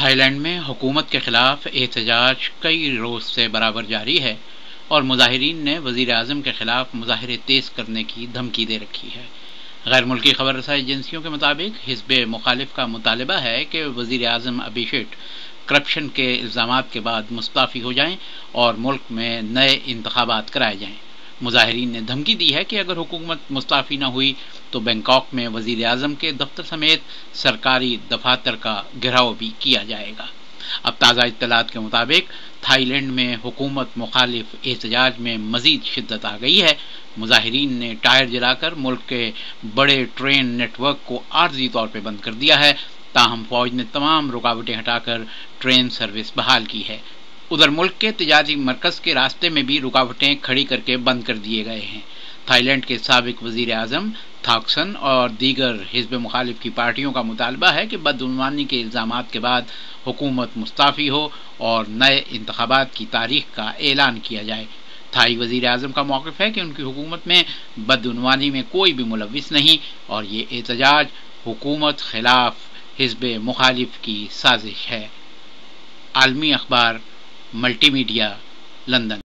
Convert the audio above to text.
Thai land میں حکومت کے خلاف احتجاج کئی روز سے برابر جاری ہے اور مظاہرین نے وزیر اعظم کے خلاف مظاہرے تیز کرنے کی دھمکی دے رکھی ہے۔ غیر ملکی خبر رسائی ایجنسیوں کے مطابق حزب مخالف کا مطالبہ ہے کہ وزیر اعظم ابھیشیٹ کرپشن کے الزامات کے بعد مستعفی ہو جائیں اور ملک میں نئے انتخابات کرائے جائیں۔ مظاہرین نے دھمکی دی ہے کہ اگر حکومت مستعفی نہ ہوئی تو بینکاک میں وزیر اعظم کے دفتر سمیت سرکاری دفاتر کا گھیراؤ بھی کیا جائے گا۔ اب تازہ اطلاعات کے مطابق تھائی لینڈ میں حکومت مخالف احتجاج میں مزید شدت آ گئی ہے۔ مظاہرین نے ٹائر جلا کر ملک کے بڑے ٹرین نیٹ ورک کو عارضی طور پہ بند کر دیا ہے، تاہم فوج نے تمام رکاوٹیں ہٹا کر ٹرین سروس بحال کی ہے۔ ادھر ملک کے تجارتی مرکز کے راستے میں بھی رکاوٹیں کھڑی کر کے بند کر دیے گئے ہیں۔ تھائی لینڈ کے سابق وزیر اعظم تھاکسن اور دیگر حزب مخالف کی پارٹیوں کا مطالبہ ہے کہ بدعنوانی کے الزامات کے بعد حکومت مستعفی ہو اور نئے انتخابات کی تاریخ کا اعلان کیا جائے۔ تھائی وزیر اعظم کا موقف ہے کہ ان کی حکومت میں بدعنوانی میں کوئی بھی ملوث نہیں اور یہ احتجاج حکومت خلاف حزب مخالف کی سازش ہے۔ عالمی اخبار ملٹی میڈیا، لندن۔